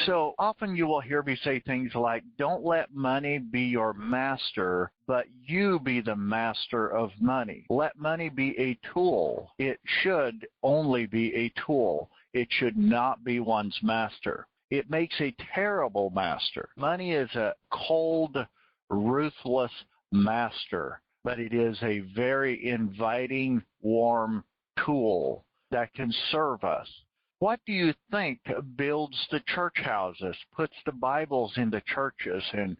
So often you will hear me say things like, don't let money be your master, but you be the master of money. Let money be a tool. It should only be a tool. It should not be one's master. It makes a terrible master. Money is a cold, ruthless master, but it is a very inviting, warm tool that can serve us. What do you think builds the church houses, puts the Bibles in the churches, and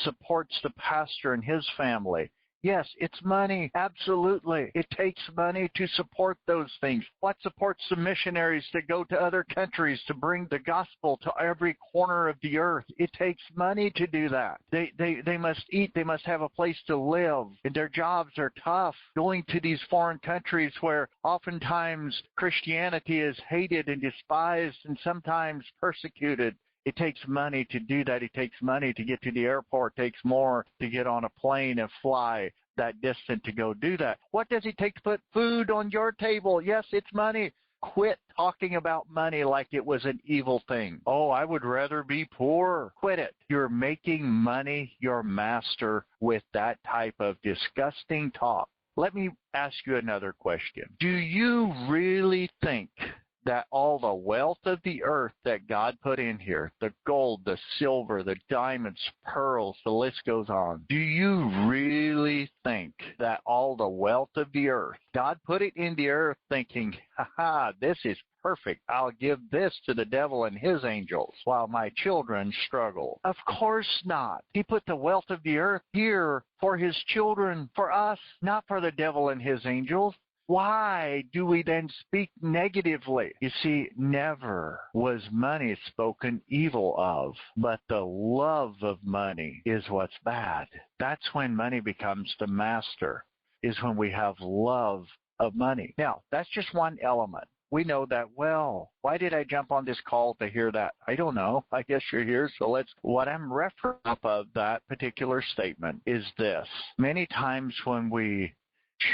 supports the pastor and his family? Yes, it's money. Absolutely. It takes money to support those things. What supports the missionaries that go to other countries to bring the gospel to every corner of the earth? It takes money to do that. They must eat. They must have a place to live. And their jobs are tough. Going to these foreign countries where oftentimes Christianity is hated and despised and sometimes persecuted. It takes money to do that. It takes money to get to the airport. It takes more to get on a plane and fly that distance to go do that. What does it take to put food on your table? Yes, it's money. Quit talking about money like it was an evil thing. Oh, I would rather be poor. Quit it. You're making money your master with that type of disgusting talk. Let me ask you another question. Do you really think that all the wealth of the earth that God put in here, the gold, the silver, the diamonds, pearls, the list goes on, do you really think that all the wealth of the earth, God put it in the earth thinking, this is perfect. I'll give this to the devil and his angels while my children struggle? Of course not. He put the wealth of the earth here for his children, for us, not for the devil and his angels. Why do we then speak negatively? You see, never was money spoken evil of, but the love of money is what's bad. That's when money becomes the master, is when we have love of money. Now, that's just one element. We know that well. Why did I jump on this call to hear that? I don't know. I guess you're here, so what I'm referring up of that particular statement is this. Many times when we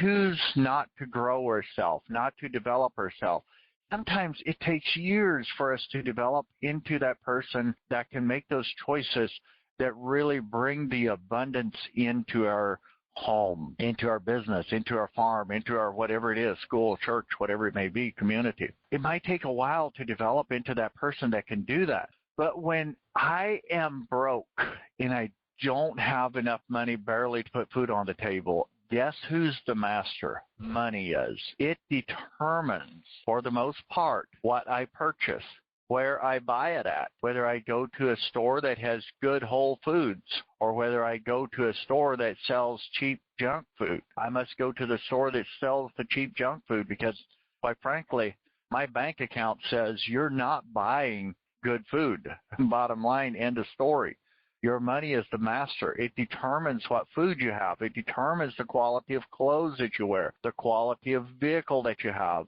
choose not to grow ourselves, not to develop ourselves, sometimes it takes years for us to develop into that person that can make those choices that really bring the abundance into our home, into our business, into our farm, into our whatever it is, school, church, whatever it may be, community. It might take a while to develop into that person that can do that. But when I am broke and I don't have enough money barely to put food on the table, guess who's the master? Money is. It determines, for the most part, what I purchase, where I buy it at, whether I go to a store that has good whole foods or whether I go to a store that sells cheap junk food. I must go to the store that sells the cheap junk food because, quite frankly, my bank account says you're not buying good food. Bottom line, end of story. Your money is the master. It determines what food you have. It determines the quality of clothes that you wear, the quality of vehicle that you have,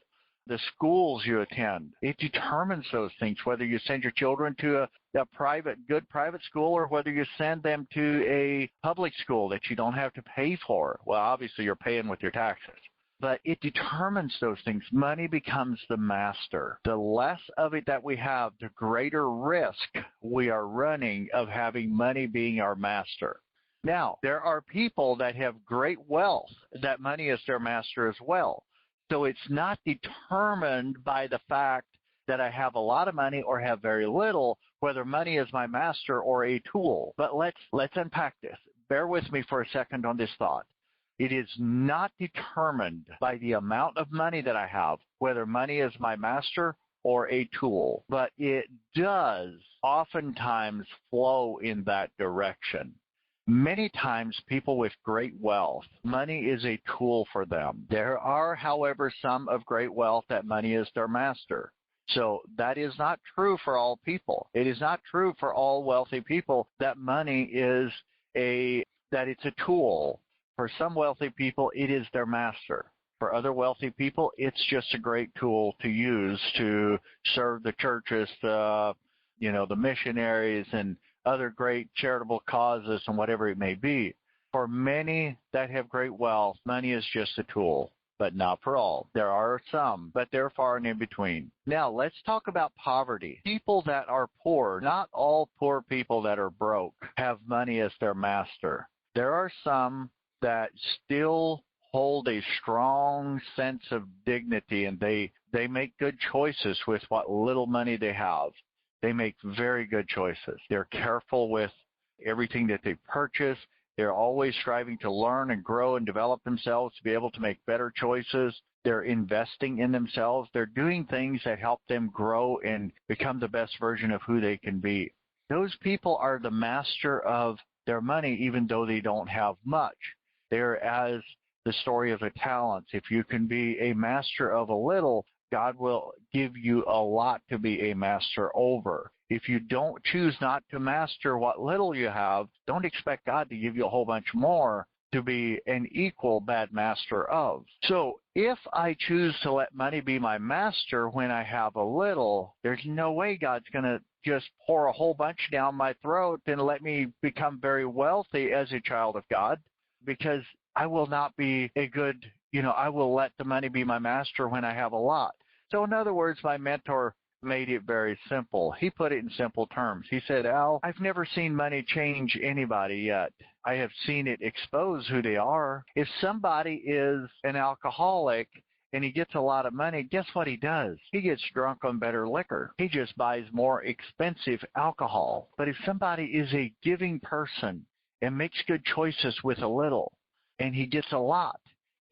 the schools you attend. It determines those things, whether you send your children to a good private school or whether you send them to a public school that you don't have to pay for. Well, obviously you're paying with your taxes. But it determines those things. Money becomes the master. The less of it that we have, the greater risk we are running of having money being our master. Now, there are people that have great wealth, that money is their master as well. So it's not determined by the fact that I have a lot of money or have very little, whether money is my master or a tool. But let's unpack this. Bear with me for a second on this thought. It is not determined by the amount of money that I have, whether money is my master or a tool, but it does oftentimes flow in that direction. Many times people with great wealth, money is a tool for them. There are, however, some of great wealth that money is their master. So that is not true for all people. It is not true for all wealthy people that money is that it's a tool. For some wealthy people, it is their master. For other wealthy people, it's just a great tool to use to serve the churches, the missionaries, and other great charitable causes and whatever it may be. For many that have great wealth, money is just a tool, but not for all. There are some, but they're far and in between. Now, let's talk about poverty. People that are poor, not all poor people that are broke have money as their master. There are some that still hold a strong sense of dignity, and they make good choices with what little money they have. They make very good choices. They're careful with everything that they purchase. They're always striving to learn and grow and develop themselves to be able to make better choices. They're investing in themselves. They're doing things that help them grow and become the best version of who they can be. Those people are the master of their money, even though they don't have much. They're as the story of the talents. If you can be a master of a little, God will give you a lot to be a master over. If you don't choose not to master what little you have, don't expect God to give you a whole bunch more to be an equal bad master of. So if I choose to let money be my master when I have a little, there's no way God's going to just pour a whole bunch down my throat and let me become very wealthy as a child of God, because I will not be a good, I will let the money be my master when I have a lot. So in other words, my mentor made it very simple. He put it in simple terms. He said, Al, I've never seen money change anybody yet. I have seen it expose who they are. If somebody is an alcoholic and he gets a lot of money, guess what he does? He gets drunk on better liquor. He just buys more expensive alcohol. But if somebody is a giving person and makes good choices with a little, and he gets a lot,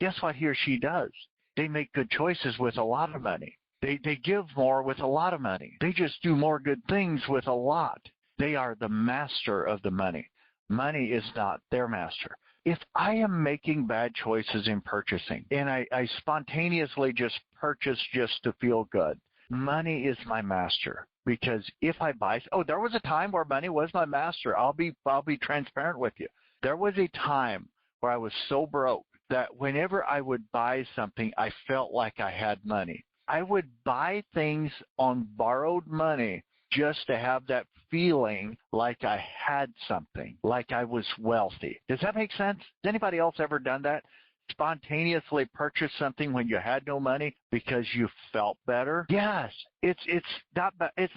guess what he or she does? They make good choices with a lot of money. They give more with a lot of money. They just do more good things with a lot. They are the master of the money. Money is not their master. If I am making bad choices in purchasing and I spontaneously just purchase just to feel good, money is my master. Because if I buy, there was a time where money was my master. I'll be transparent with you. There was a time where I was so broke that whenever I would buy something, I felt like I had money. I would buy things on borrowed money just to have that feeling like I had something, like I was wealthy. Does that make sense? Has anybody else ever done that? Spontaneously purchase something when you had no money because you felt better? Yes, it's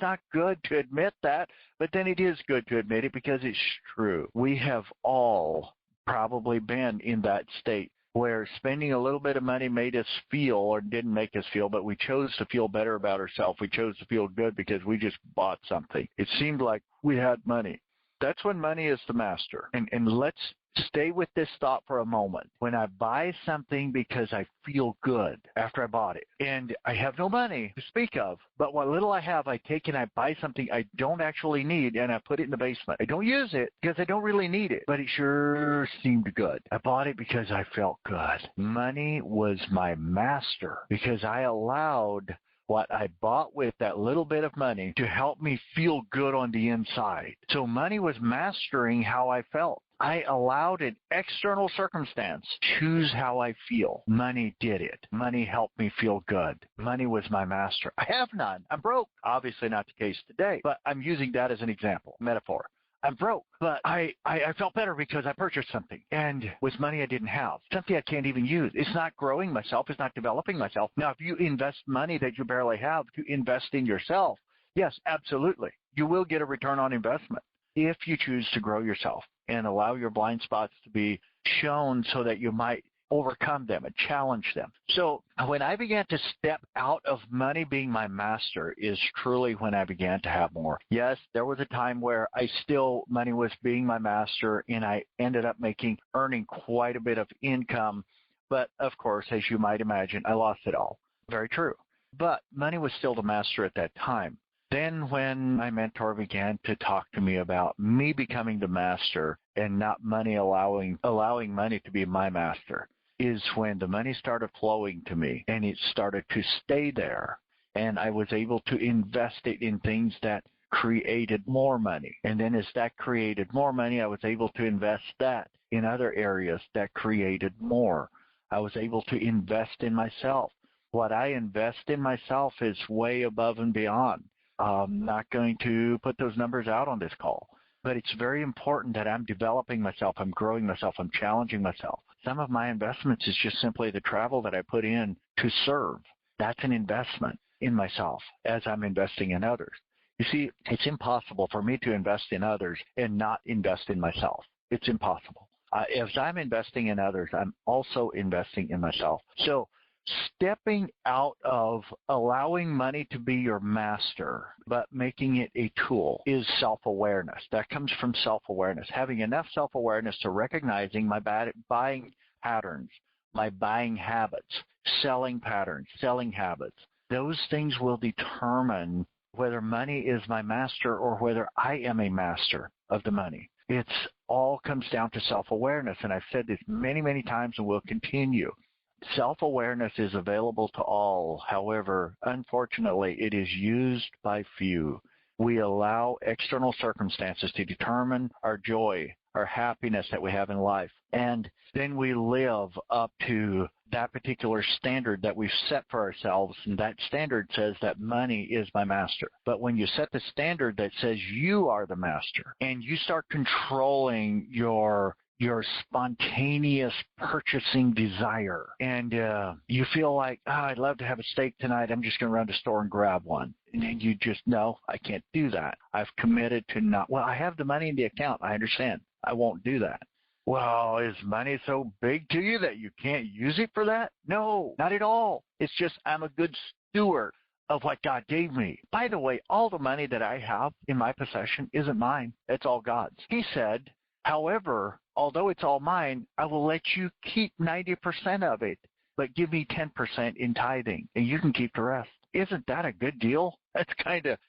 not good to admit that, but then it is good to admit it because it's true. We have all probably been in that state where spending a little bit of money made us feel, or didn't make us feel, but we chose to feel better about ourselves. We chose to feel good because we just bought something. It seemed like we had money. That's when money is the master. And let's stay with this thought for a moment. When I buy something because I feel good after I bought it, and I have no money to speak of, but what little I have, I take and I buy something I don't actually need, and I put it in the basement. I don't use it because I don't really need it, but it sure seemed good. I bought it because I felt good. Money was my master because I allowed what I bought with that little bit of money to help me feel good on the inside. So money was mastering how I felt. I allowed an external circumstance choose how I feel. Money did it. Money helped me feel good. Money was my master. I have none. I'm broke. Obviously not the case today, but I'm using that as an example, metaphor. I'm broke, but I felt better because I purchased something. And with money I didn't have, something I can't even use. It's not growing myself. It's not developing myself. Now, if you invest money that you barely have to invest in yourself, yes, absolutely. You will get a return on investment if you choose to grow yourself and allow your blind spots to be shown so that you might overcome them and challenge them. So when I began to step out of money being my master is truly when I began to have more. Yes, there was a time where money was being my master, and I ended up earning quite a bit of income. But of course, as you might imagine, I lost it all. Very true. But money was still the master at that time. Then when my mentor began to talk to me about me becoming the master and not money allowing money to be my master, is when the money started flowing to me and it started to stay there. And I was able to invest it in things that created more money. And then as that created more money, I was able to invest that in other areas that created more. I was able to invest in myself. What I invest in myself is way above and beyond. I'm not going to put those numbers out on this call. But it's very important that I'm developing myself, I'm growing myself, I'm challenging myself. Some of my investments is just simply the travel that I put in to serve. That's an investment in myself as I'm investing in others. You see, it's impossible for me to invest in others and not invest in myself. It's impossible. As I'm investing in others, I'm also investing in myself. So stepping out of allowing money to be your master, but making it a tool is self-awareness. That comes from self-awareness. Having enough self-awareness to recognizing my buying patterns, my buying habits, selling patterns, selling habits. Those things will determine whether money is my master or whether I am a master of the money. It's all comes down to self-awareness, and I've said this many, many times and will continue. Self-awareness is available to all. However, unfortunately, it is used by few. We allow external circumstances to determine our joy, our happiness that we have in life. And then we live up to that particular standard that we've set for ourselves, and that standard says that money is my master. But when you set the standard that says you are the master, and you start controlling your spontaneous purchasing desire, and you feel like, I'd love to have a steak tonight, I'm just going to run to the store and grab one. And then you just, no, I can't do that. I've committed to not, well, I have the money in the account, I understand. I won't do that. Well, is money so big to you that you can't use it for that? No, not at all. It's just I'm a good steward of what God gave me. By the way, all the money that I have in my possession isn't mine. It's all God's. He said, however, although it's all mine, I will let you keep 90% of it, but give me 10% in tithing, and you can keep the rest. Isn't that a good deal? That's kind of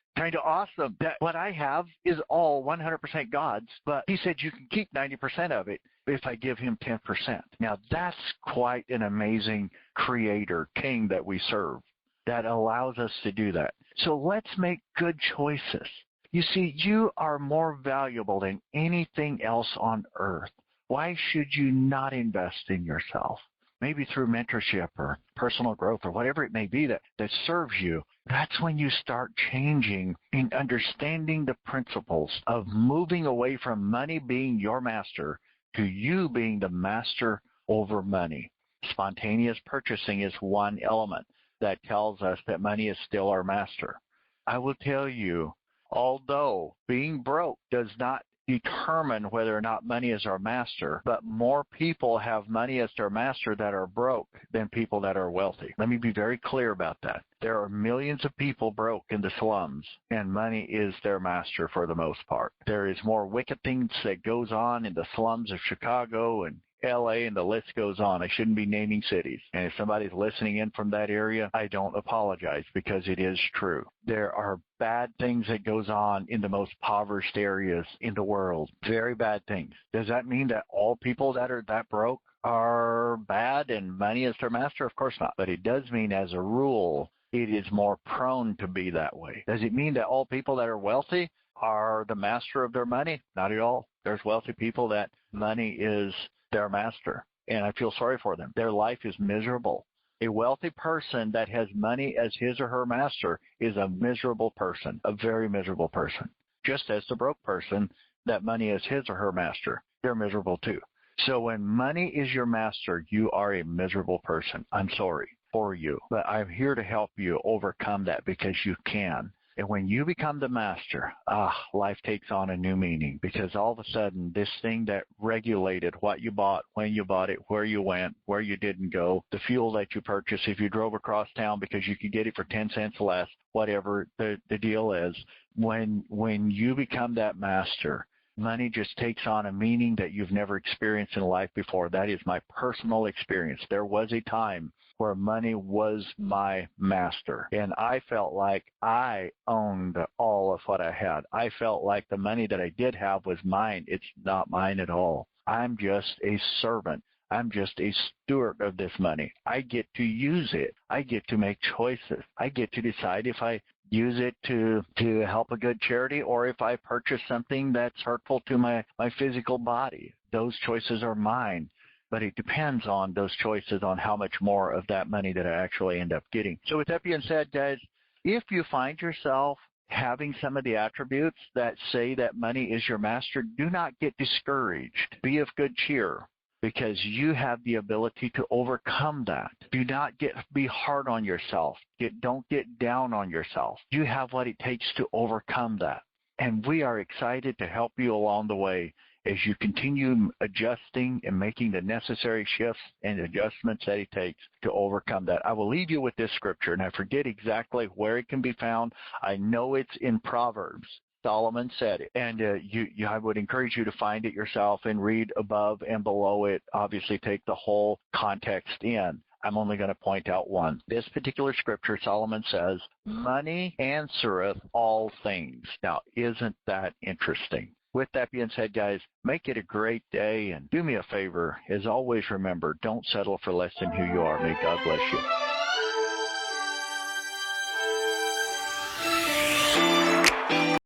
awesome. That what I have is all 100% God's, but he said you can keep 90% of it if I give him 10%. Now, that's quite an amazing creator, king that we serve that allows us to do that. So let's make good choices. You see, you are more valuable than anything else on earth. Why should you not invest in yourself? Maybe through mentorship or personal growth or whatever it may be that serves you. That's when you start changing and understanding the principles of moving away from money being your master to you being the master over money. Spontaneous purchasing is one element that tells us that money is still our master. I will tell you, although being broke does not determine whether or not money is our master, but more people have money as their master that are broke than people that are wealthy. Let me be very clear about that. There are millions of people broke in the slums, and money is their master for the most part. There is more wicked things that goes on in the slums of Chicago and LA, and the list goes on. I shouldn't be naming cities. And if somebody's listening in from that area, I don't apologize because it is true. There are bad things that goes on in the most impoverished areas in the world. Very bad things. Does that mean that all people that are that broke are bad and money is their master? Of course not. But it does mean as a rule, it is more prone to be that way. Does it mean that all people that are wealthy are the master of their money? Not at all. There's wealthy people that money is their master, and I feel sorry for them. Their life is miserable. A wealthy person that has money as his or her master is a miserable person, a very miserable person. Just as the broke person that money is his or her master, they're miserable too. So when money is your master, you are a miserable person. I'm sorry for you, but I'm here to help you overcome that because you can. And when you become the master, life takes on a new meaning because all of a sudden this thing that regulated what you bought, when you bought it, where you went, where you didn't go, the fuel that you purchased, if you drove across town because you could get it for 10 cents less, whatever the deal is, when you become that master, money just takes on a meaning that you've never experienced in life before. That is my personal experience. There was a time where money was my master, and I felt like I owned all of what I had. I felt like the money that I did have was mine. It's not mine at all. I'm just a servant. I'm just a steward of this money. I get to use it. I get to make choices. I get to decide if I use it to help a good charity or if I purchase something that's hurtful to my physical body. Those choices are mine. But it depends on those choices on how much more of that money that I actually end up getting. So with that being said, guys, if you find yourself having some of the attributes that say that money is your master, do not get discouraged. Be of good cheer, because you have the ability to overcome that. Do not be hard on yourself. Don't get down on yourself. You have what it takes to overcome that. And we are excited to help you along the way as you continue adjusting and making the necessary shifts and adjustments that it takes to overcome that. I will leave you with this scripture, and I forget exactly where it can be found. I know it's in Proverbs. Solomon said it, and I would encourage you to find it yourself and read above and below it. Obviously, take the whole context in. I'm only going to point out one. This particular scripture, Solomon says, money answereth all things. Now, isn't that interesting? With that being said, guys, make it a great day, and do me a favor. As always, remember, don't settle for less than who you are. May God bless you.